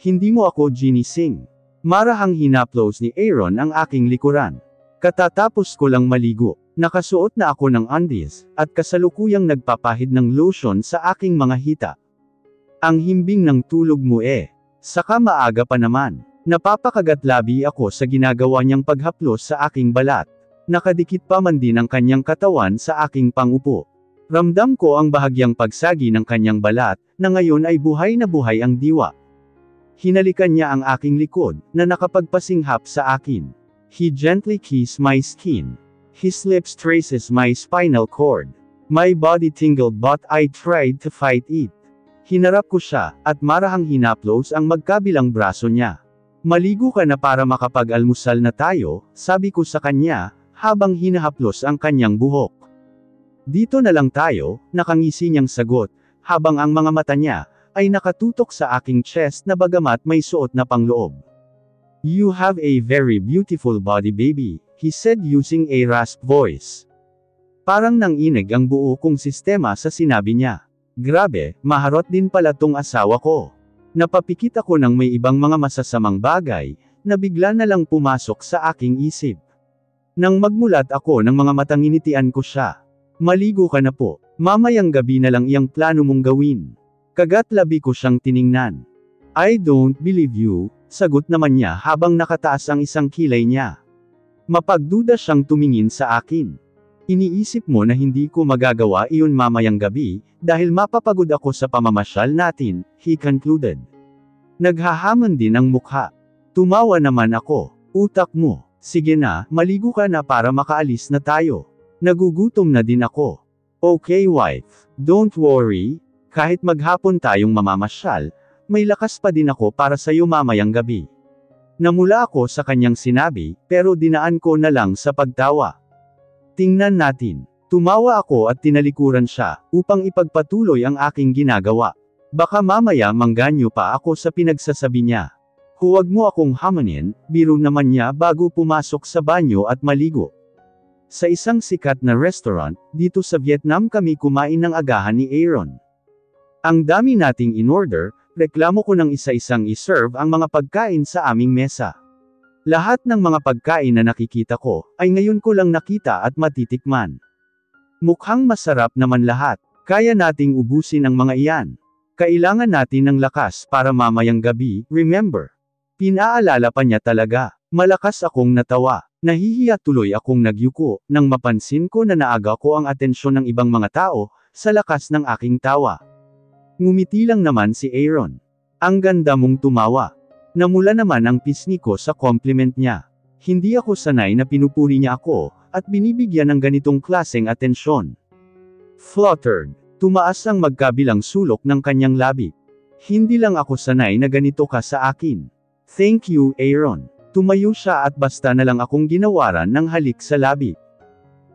Hindi mo ako ginising. Marahang hinaplos ni Aaron ang aking likuran. Katatapos ko lang maligo. Nakasuot na ako ng undies, at kasalukuyang nagpapahid ng lotion sa aking mga hita. Ang himbing ng tulog mo saka maaga pa naman. Napapakagat-labi ako sa ginagawa niyang paghaplos sa aking balat. Nakadikit pa man din ang kanyang katawan sa aking pangupo. Ramdam ko ang bahagyang pagsagi ng kanyang balat, na ngayon ay buhay na buhay ang diwa. Hinalikan niya ang aking likod, na nakapagpasinghap sa akin. He gently kissed my skin. His lips traces my spinal cord. My body tingled but I tried to fight it. Hinarap ko siya, at marahang hinaplos ang magkabilang braso niya. Maligo ka na para makapag-almusal na tayo, sabi ko sa kanya, habang hinahaplos ang kanyang buhok. Dito na lang tayo, nakangisi niyang sagot, habang ang mga mata niya, ay nakatutok sa aking chest na bagamat may suot na pangloob. You have a very beautiful body baby, he said using a rasp voice. Parang nanginig ang buo kong sistema sa sinabi niya. Grabe, maharot din pala tong asawa ko. Napapikit ako ng may ibang mga masasamang bagay, na bigla na lang pumasok sa aking isip. Nang magmulat ako ng mga matang initian ko siya. Maligo ka na po, mamayang gabi na lang iyang plano mong gawin. Kagat-labi ko siyang tiningnan. I don't believe you, sagot naman niya habang nakataas ang isang kilay niya. Mapagduda siyang tumingin sa akin. Iniisip mo na hindi ko magagawa iyon mamayang gabi, dahil mapapagod ako sa pamamasyal natin, he concluded. Naghahamon din ang mukha. Tumawa naman ako. Utak mo, sige na, maligo ka na para makaalis na tayo. Nagugutom na din ako. Okay wife, don't worry, kahit maghapon tayong mamamasyal, may lakas pa din ako para sa'yo mamayang gabi. Namula ako sa kanyang sinabi, pero dinaan ko na lang sa pagtawa. Tingnan natin. Tumawa ako at tinalikuran siya, upang ipagpatuloy ang aking ginagawa. Baka mamaya mangganyo pa ako sa pinagsasabi niya. Huwag mo akong hamanin, biro naman niya bago pumasok sa banyo at maligo. Sa isang sikat na restaurant, dito sa Vietnam kami kumain ng agahan ni Aaron. Ang dami nating in-order, reklamo ko ng isa-isang iserve ang mga pagkain sa aming mesa. Lahat ng mga pagkain na nakikita ko, ay ngayon ko lang nakita at matitikman. Mukhang masarap naman lahat, kaya nating ubusin ang mga iyan. Kailangan natin ng lakas para mamayang gabi, remember? Pinaalala pa niya talaga. Malakas akong natawa. Nahihiya tuloy akong nagyuko, nang mapansin ko na naaga ko ang atensyon ng ibang mga tao, sa lakas ng aking tawa. Ngumiti lang naman si Aaron. Ang ganda mong tumawa. Namula naman ang pisngi ko sa compliment niya. Hindi ako sanay na pinupuri niya ako, at binibigyan ng ganitong klaseng atensyon. Fluttered. Tumaas ang magkabilang sulok ng kanyang labi. Hindi lang ako sanay na ganito ka sa akin. Thank you, Aaron. Tumayo siya at basta na lang akong ginawaran ng halik sa labi.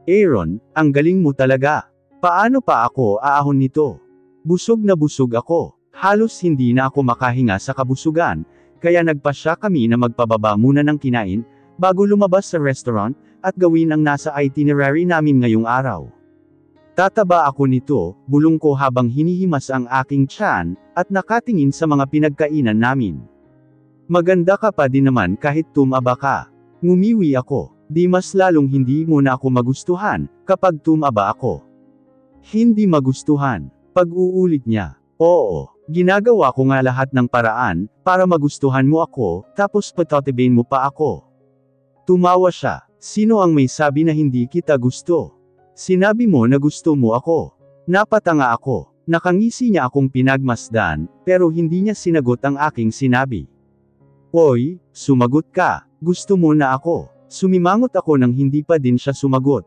Aaron, ang galing mo talaga. Paano pa ako aahon nito? Busog na busog ako. Halos hindi na ako makahinga sa kabusugan, kaya nagpasya kami na magpababa muna ng kinain, bago lumabas sa restaurant, at gawin ang nasa itinerary namin ngayong araw. Tataba ako nito, bulong ko habang hinihimas ang aking tiyan, at nakatingin sa mga pinagkainan namin. Maganda ka pa din naman kahit tumaba ka. Ngumiwi ako. Di mas lalong hindi mo na ako magustuhan, kapag tumaba ako. Hindi magustuhan. Pag-uulit niya. Oo, ginagawa ko nga lahat ng paraan, para magustuhan mo ako, tapos patatabain mo pa ako. Tumawa siya. Sino ang may sabi na hindi kita gusto? Sinabi mo na gusto mo ako. Napatanga ako. Nakangisi niya akong pinagmasdan, pero hindi niya sinagot ang aking sinabi. Oy, sumagot ka. Gusto mo na ako. Sumimangot ako nang hindi pa din siya sumagot.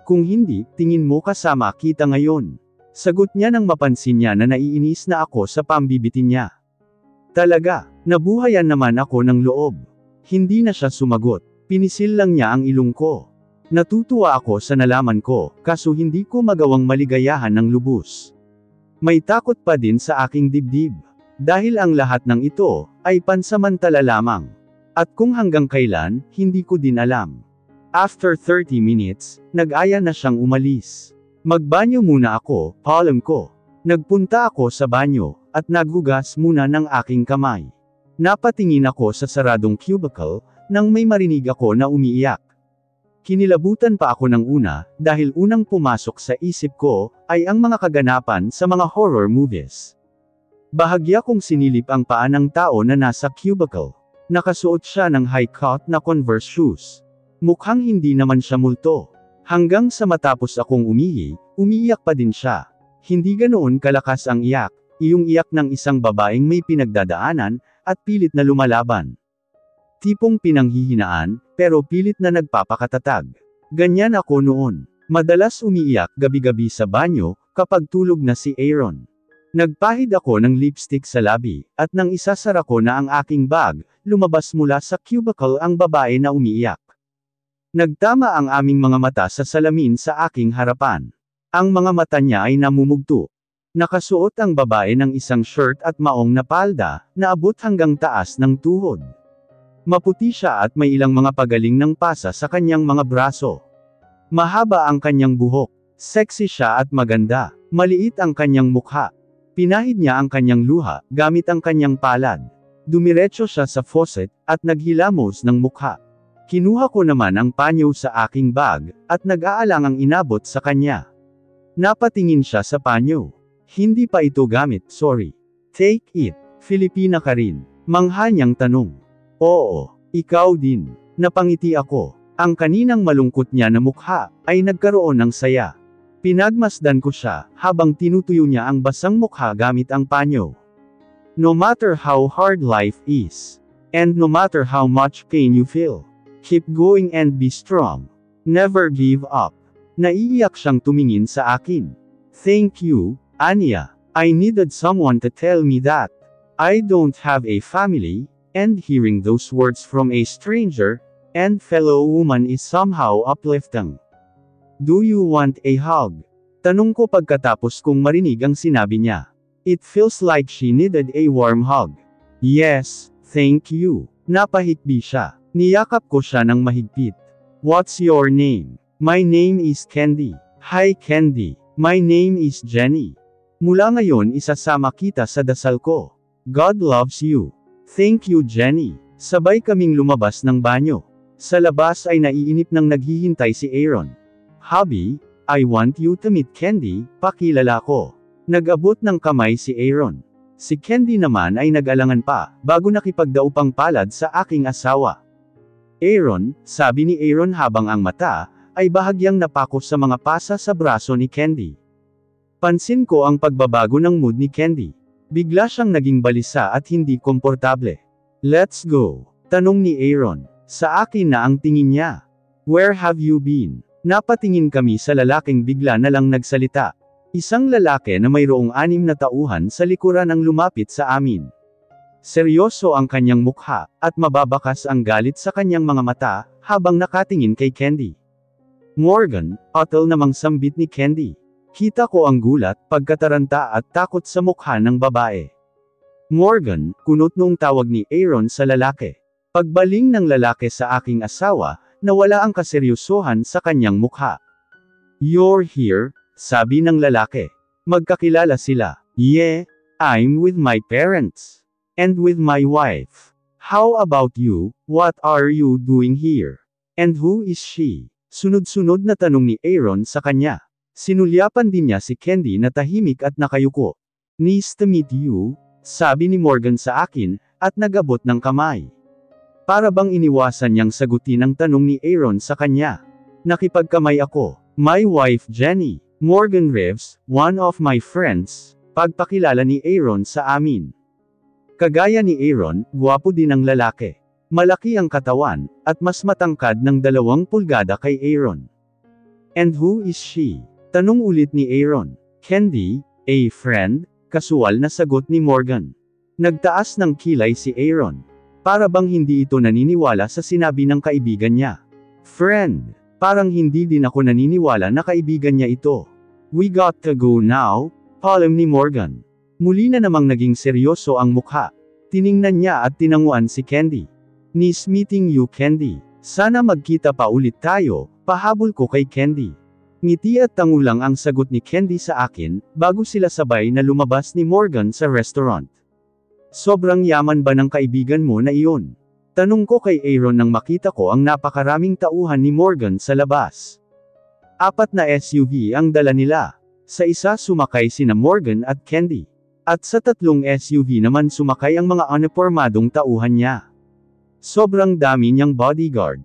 Kung hindi, tingin mo kasama kita ngayon. Sagot niya nang mapansin niya na naiinis na ako sa pambibitin niya. Talaga, nabuhayan naman ako ng loob. Hindi na siya sumagot. Pinisil lang niya ang ilong ko. Natutuwa ako sa nalaman ko, kaso hindi ko magawang maligayahan ng lubos. May takot pa din sa aking dibdib. Dahil ang lahat ng ito, ay pansamantala lamang. At kung hanggang kailan, hindi ko din alam. After 30 minutes, nag-aya na siyang umalis. Magbanyo muna ako, paalam ko. Nagpunta ako sa banyo, at naghugas muna ng aking kamay. Napatingin ako sa saradong cubicle, nang may marinig ako na umiiyak. Kinilabutan pa ako ng una, dahil unang pumasok sa isip ko, ay ang mga kaganapan sa mga horror movies. Bahagya kong sinilip ang paa ng tao na nasa cubicle. Nakasuot siya ng high-cut na Converse shoes. Mukhang hindi naman siya multo. Hanggang sa matapos akong umiiyak pa din siya. Hindi ganoon kalakas ang iyak, iyong iyak ng isang babaeng may pinagdadaanan, at pilit na lumalaban. Tipong pinanghihinaan, pero pilit na nagpapakatatag. Ganyan ako noon. Madalas umiiyak gabi-gabi sa banyo, kapag tulog na si Aaron. Nagpahid ako ng lipstick sa labi, at nang isasara ko na ang aking bag, lumabas mula sa cubicle ang babae na umiiyak. Nagtama ang aming mga mata sa salamin sa aking harapan. Ang mga mata niya ay namumugto. Nakasuot ang babae ng isang shirt at maong na palda, na abot hanggang taas ng tuhod. Maputi siya at may ilang mga pagaling ng pasa sa kanyang mga braso. Mahaba ang kanyang buhok. Sexy siya at maganda. Maliit ang kanyang mukha. Pinahid niya ang kanyang luha, gamit ang kanyang palad. Dumiretso siya sa faucet, at naghilamos ng mukha. Kinuha ko naman ang panyo sa aking bag, at nag-aalangang inabot sa kanya. Napatingin siya sa panyo. Hindi pa ito gamit, sorry. Take it. Filipina ka rin. Mangha niyang tanong. Oo, ikaw din. Napangiti ako. Ang kaninang malungkot niya na mukha, ay nagkaroon ng saya. Pinagmasdan ko siya, habang tinutuyo niya ang basang mukha gamit ang panyo. No matter how hard life is, and no matter how much pain you feel, keep going and be strong. Never give up. Naiiyak siyang tumingin sa akin. Thank you, Anya. I needed someone to tell me that I don't have a family. And hearing those words from a stranger, and fellow woman is somehow uplifting. Do you want a hug? Tanong ko pagkatapos kong marinig ang sinabi niya. It feels like she needed a warm hug. Yes, thank you. Napahikbi siya. Niyakap ko siya ng mahigpit. What's your name? My name is Candy. Hi Candy. My name is Jenny. Mula ngayon isasama kita sa dasal ko. God loves you. Thank you Jenny. Sabay kaming lumabas ng banyo. Sa labas ay naiinip nang naghihintay si Aaron. Hubby, I want you to meet Candy, pakilala ko. Nag-abot ng kamay si Aaron. Si Candy naman ay nag-alangan pa, bago nakipagdaupang palad sa aking asawa. Aaron, sabi ni Aaron habang ang mata, ay bahagyang napako sa mga pasa sa braso ni Candy. Pansin ko ang pagbabago ng mood ni Candy. Bigla siyang naging balisa at hindi komportable. Let's go. Tanong ni Aaron. Sa akin na ang tingin niya. Where have you been? Napatingin kami sa lalaking bigla na lang nagsalita. Isang lalaki na mayroong 6 na tauhan sa likuran ang lumapit sa amin. Seryoso ang kanyang mukha, at mababakas ang galit sa kanyang mga mata, habang nakatingin kay Candy. Morgan, atal namang sambit ni Candy. Kita ko ang gulat, pagkataranta at takot sa mukha ng babae. Morgan, kunot noong tawag ni Aaron sa lalaki. Pagbaling ng lalaki sa aking asawa, nawala ang kaseryosohan sa kanyang mukha. You're here, sabi ng lalaki. Magkakilala sila. Yeah, I'm with my parents. And with my wife. How about you, what are you doing here? And who is she? Sunod-sunod na tanong ni Aaron sa kanya. Sinulyapan din niya si Candy na tahimik at nakayuko. Nice to meet you, sabi ni Morgan sa akin, at nag-abot ng kamay. Para bang iniwasan niyang sagutin ang tanong ni Aaron sa kanya. Nakipagkamay ako. My wife Jenny, Morgan Reeves, one of my friends, pagpakilala ni Aaron sa amin. Kagaya ni Aaron, gwapo din ang lalaki. Malaki ang katawan, at mas matangkad ng 2 pulgada kay Aaron. And who is she? Tanong ulit ni Aaron. Candy, a friend, kasual na sagot ni Morgan. Nagtaas ng kilay si Aaron. Para bang hindi ito naniniwala sa sinabi ng kaibigan niya. Friend, parang hindi din ako naniniwala na kaibigan niya ito. We got to go now, palem ni Morgan. Muli na namang naging seryoso ang mukha. Tiningnan niya at tinanguan si Candy. Nice meeting you Candy. Sana magkita pa ulit tayo, pahabol ko kay Candy. Ngiti at tangulang ang sagot ni Candy sa akin, bago sila sabay na lumabas ni Morgan sa restaurant. Sobrang yaman ba ng kaibigan mo na iyon? Tanong ko kay Aaron nang makita ko ang napakaraming tauhan ni Morgan sa labas. 4 na SUV ang dala nila. Sa isa sumakay sina Morgan at Candy. At sa 3 SUV naman sumakay ang mga unipormadong tauhan niya. Sobrang dami niyang bodyguard.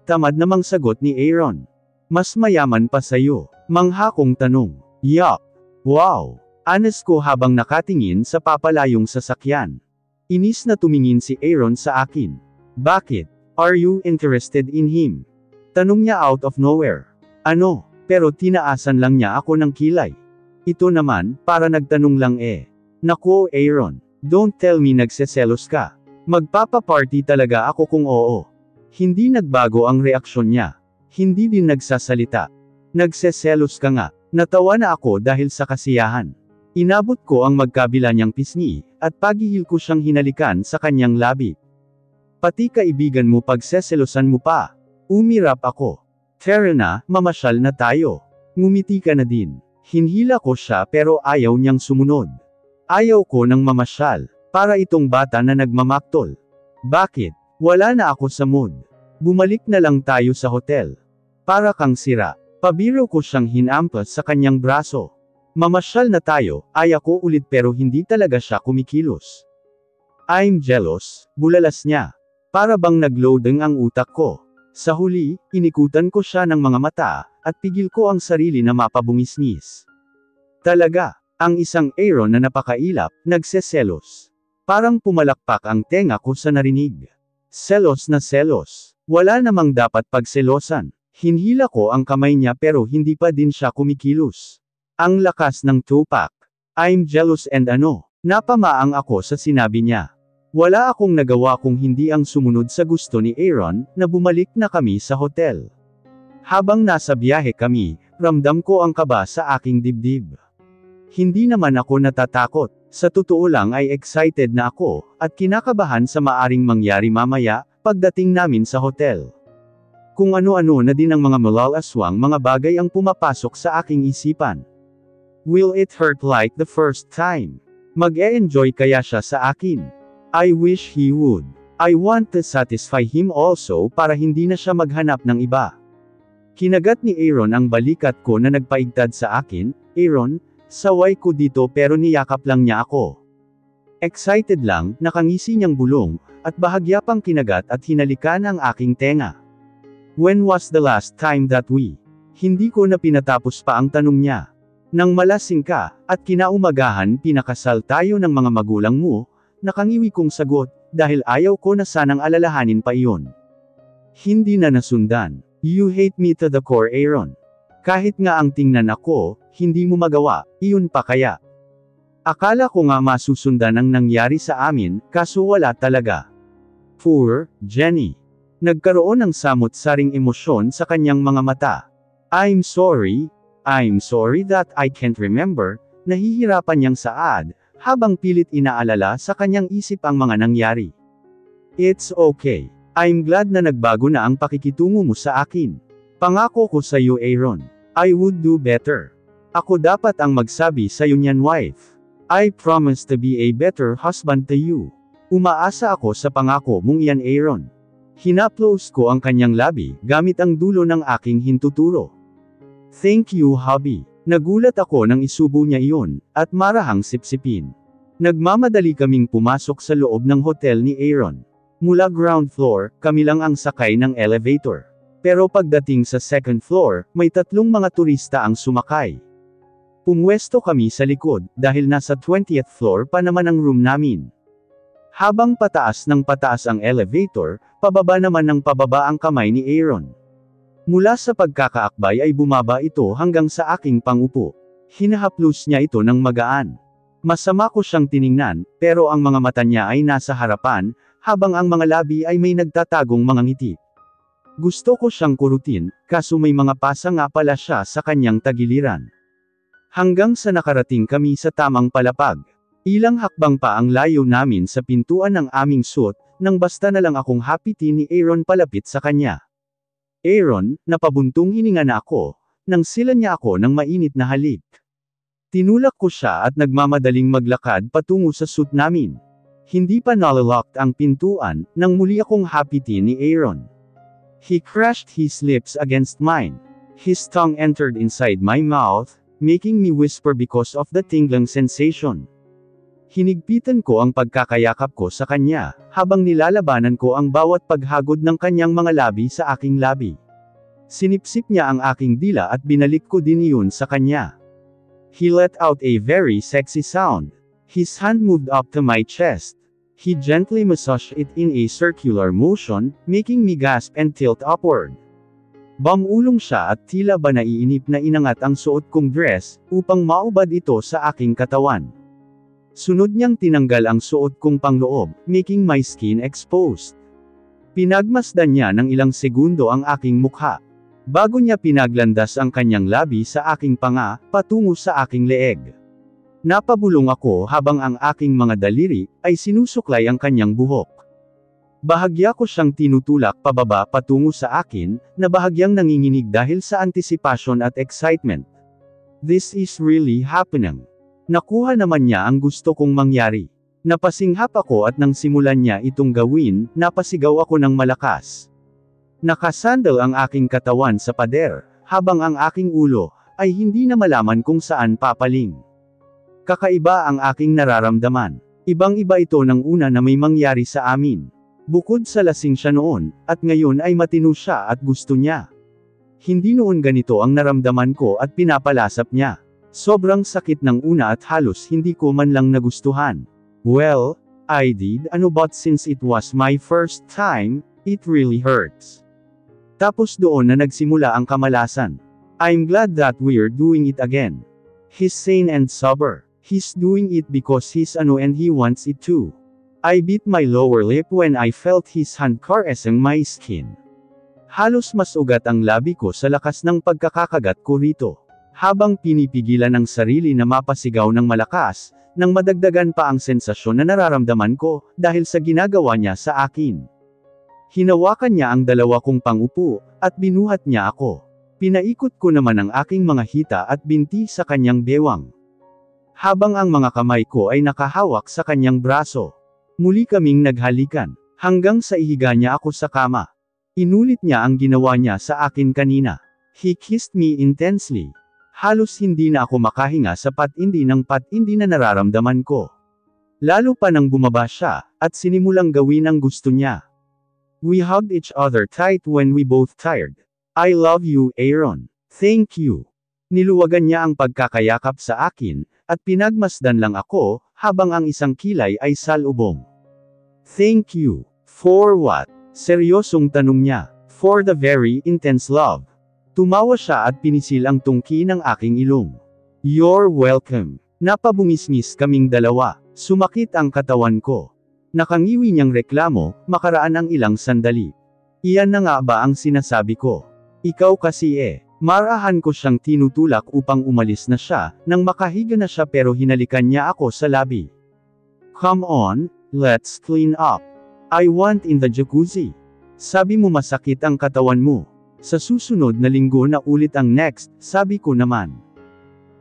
Tamad namang sagot ni Aaron. Mas mayaman pa sa'yo. Manghakong tanong. Yup. Wow. Anas ko habang nakatingin sa papalayong sasakyan. Inis na tumingin si Aaron sa akin. Bakit? Are you interested in him? Tanong niya out of nowhere. Ano? Pero tinaasan lang niya ako ng kilay. Ito naman, para nagtanong lang eh. Naku Aaron, don't tell me nagseselos ka. Magpapaparty talaga ako kung oo. Hindi nagbago ang reaksyon niya. Hindi din nagsasalita. Nagseselos ka nga. Natawa na ako dahil sa kasiyahan. Inabot ko ang magkabila niyang pisngi, at paghihil ko siyang hinalikan sa kanyang labi. Pati kaibigan mo pagseselosan mo pa. Umirap ako. Tara na, mamasyal na tayo. Ngumiti ka na din. Hinhila ko siya pero ayaw niyang sumunod. Ayaw ko ng mamasyal, para itong bata na nagmamaktol. Bakit? Wala na ako sa mood. Bumalik na lang tayo sa hotel. Para kang sira. Pabiro ko siyang hinampas sa kanyang braso. Mamasyal na tayo, ay ako ulit pero hindi talaga siya kumikilos. I'm jealous, bulalas niya. Para bang nagloading ang utak ko. Sa huli, inikutan ko siya ng mga mata, at pigil ko ang sarili na mapabungisngis. Talaga, ang isang Aaron na napakailap, nagseselos. Parang pumalakpak ang tenga ko sa narinig. Selos na selos. Wala namang dapat pagselosan. Hinhila ko ang kamay niya pero hindi pa din siya kumikilos. Ang lakas ng tupak. I'm jealous and napamaang ako sa sinabi niya. Wala akong nagawa kung hindi ang sumunod sa gusto ni Aaron, na bumalik na kami sa hotel. Habang nasa biyahe kami, ramdam ko ang kaba sa aking dibdib. Hindi naman ako natatakot, sa totoo lang ay excited na ako, at kinakabahan sa maaring mangyari mamaya, pagdating namin sa hotel. Kung ano-ano na din ang mga malalaswang mga bagay ang pumapasok sa aking isipan. Will it hurt like the first time? Mag-e-enjoy kaya siya sa akin? I wish he would. I want to satisfy him also para hindi na siya maghanap ng iba. Kinagat ni Aaron ang balikat ko na nagpaigtad sa akin. Aaron, saway ko dito pero niyakap lang niya ako. Excited lang, nakangisi niyang bulong, at bahagya pang kinagat at hinalikan ang aking tenga. When was the last time that we? Hindi ko na pinatapos pa ang tanong niya. Nang malasing ka, at kinaumagahan pinakasal tayo ng mga magulang mo, nakangiwi kong sagot, dahil ayaw ko na sanang alalahanin pa iyon. Hindi na nasundan. You hate me to the core Aaron. Kahit nga ang tingnan ako, hindi mo magawa, iyon pa kaya. Akala ko nga masusundan ang nangyari sa amin, kaso wala talaga. Poor Jenny. Nagkaroon ng samot-saring emosyon sa kanyang mga mata. I'm sorry that I can't remember, nahihirapan niyang saad, habang pilit inaalala sa kanyang isip ang mga nangyari. It's okay. I'm glad na nagbago na ang pakikitungo mo sa akin. Pangako ko sa iyo Aaron. I would do better. Ako dapat ang magsabi sa iyo niyan wife. I promise to be a better husband to you. Umaasa ako sa pangako mong iyan Aaron. Hinaplos ko ang kanyang labi, gamit ang dulo ng aking hintuturo. Thank you hubby. Nagulat ako nang isubo niya iyon, at marahang sipsipin. Nagmamadali kaming pumasok sa loob ng hotel ni Aaron. Mula ground floor, kami lang ang sakay ng elevator. Pero pagdating sa second floor, may 3 mga turista ang sumakay. Pumwesto kami sa likod, dahil nasa 20th floor pa naman ang room namin. Habang pataas ng pataas ang elevator, pababa naman ng pababa ang kamay ni Aaron. Mula sa pagkakaakbay ay bumaba ito hanggang sa aking pangupo. Hinahaplos niya ito ng magaan. Masama ko siyang tiningnan, pero ang mga mata niya ay nasa harapan, habang ang mga labi ay may nagtatagong mga ngiti. Gusto ko siyang kurutin, kaso may mga pasa nga pala siya sa kanyang tagiliran. Hanggang sa nakarating kami sa tamang palapag. Ilang hakbang pa ang layo namin sa pintuan ng aming suite, nang basta na lang akong hapiti ni Aaron palapit sa kanya. Aaron, napabuntong hininga na ako, nang sila niya ako ng mainit na halik. Tinulak ko siya at nagmamadaling maglakad patungo sa suite namin. Hindi pa nalalocked ang pintuan, nang muli akong hapitin ni Aaron. He crashed his lips against mine. His tongue entered inside my mouth, making me whisper because of the tingling sensation. Hinigpitan ko ang pagkakayakap ko sa kanya, habang nilalabanan ko ang bawat paghagod ng kanyang mga labi sa aking labi. Sinipsip niya ang aking dila at binalik ko din iyon sa kanya. He let out a very sexy sound. His hand moved up to my chest. He gently massaged it in a circular motion, making me gasp and tilt upward. Bumulong siya at tila ba naiinip na inangat ang suot kong dress, upang maubad ito sa aking katawan. Sunod niyang tinanggal ang suot kong pangloob, making my skin exposed. Pinagmasdan niya ng ilang segundo ang aking mukha. Bago niya pinaglandas ang kanyang labi sa aking panga, patungo sa aking leeg. Napabulong ako habang ang aking mga daliri, ay sinusuklay ang kanyang buhok. Bahagya ko siyang tinutulak pababa patungo sa akin, na bahagyang nanginginig dahil sa anticipation at excitement. This is really happening. Nakuha naman niya ang gusto kong mangyari. Napasinghap ako at nang simulan niya itong gawin, napasigaw ako ng malakas. Nakasandal ang aking katawan sa pader, habang ang aking ulo, ay hindi na malaman kung saan papaling. Kakaiba ang aking nararamdaman. Ibang-iba ito ng una na may mangyari sa amin. Bukod sa lasing siya noon, at ngayon ay matino siya at gusto niya. Hindi noon ganito ang naramdaman ko at pinapalasap niya. Sobrang sakit ng una at halos hindi ko man lang nagustuhan. Well, I did but since it was my first time, it really hurts. Tapos doon na nagsimula ang kamalasan. I'm glad that we're doing it again. He's sane and sober. He's doing it because he's and he wants it too. I bit my lower lip when I felt his hand caressing my skin. Halos mas ugat ang labi ko sa lakas ng pagkakakagat ko rito. Habang pinipigilan ng sarili na mapasigaw ng malakas, nang madagdagan pa ang sensasyon na nararamdaman ko, dahil sa ginagawa niya sa akin. Hinawakan niya ang dalawa kong pangupo, at binuhat niya ako. Pinaikot ko naman ang aking mga hita at binti sa kanyang bewang. Habang ang mga kamay ko ay nakahawak sa kanyang braso. Muli kaming naghalikan, hanggang sa ihiga niya ako sa kama. Inulit niya ang ginawa niya sa akin kanina. He kissed me intensely. Halos hindi na ako makahinga sa patindi na nararamdaman ko. Lalo pa nang bumaba siya, at sinimulang gawin ang gusto niya. We hugged each other tight when we both tired. I love you, Aaron. Thank you. Niluwagan niya ang pagkakayakap sa akin, at pinagmasdan lang ako, habang ang isang kilay ay salubong. Thank you. For what? Seryosong tanong niya. For the very intense love. Tumawa siya at pinisil ang tungki ng aking ilong. You're welcome. Napabungisngis kaming dalawa. Sumakit ang katawan ko. Nakangiwi niyang reklamo, makaraan ang ilang sandali. Iyan na nga ba ang sinasabi ko? Ikaw kasi Marahan ko siyang tinutulak upang umalis na siya, nang makahiga na siya pero hinalikan niya ako sa labi. Come on, let's clean up. I want in the jacuzzi. Sabi mo masakit ang katawan mo. Sa susunod na linggo na ulit ang next, sabi ko naman.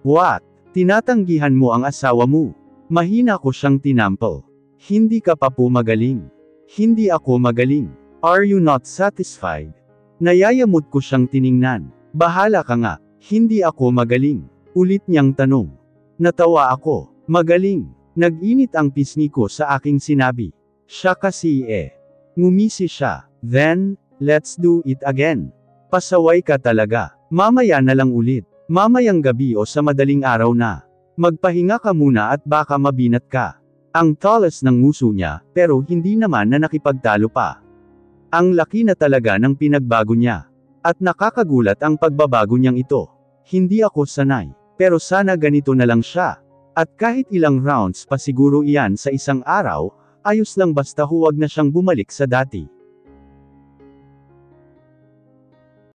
What? Tinatanggihan mo ang asawa mo. Mahina ko siyang tinampal. Hindi ka pa po magaling. Hindi ako magaling. Are you not satisfied? Nayayamot ko siyang tiningnan. Bahala ka nga, hindi ako magaling. Ulit niyang tanong. Natawa ako. Magaling. Nag-init ang pisngi ko sa aking sinabi. Siya kasi Ngumisi siya. Then, let's do it again. Pasaway ka talaga. Mamaya na lang ulit. Mamayang gabi o sa madaling araw na. Magpahinga ka muna at baka mabinat ka. Ang talas ng nguso niya, pero hindi naman na nakipagtalo pa. Ang laki na talaga ng pinagbago niya. At nakakagulat ang pagbabago niyang ito. Hindi ako sanay. Pero sana ganito na lang siya. At kahit ilang rounds pa siguro iyan sa isang araw, ayos lang basta huwag na siyang bumalik sa dati.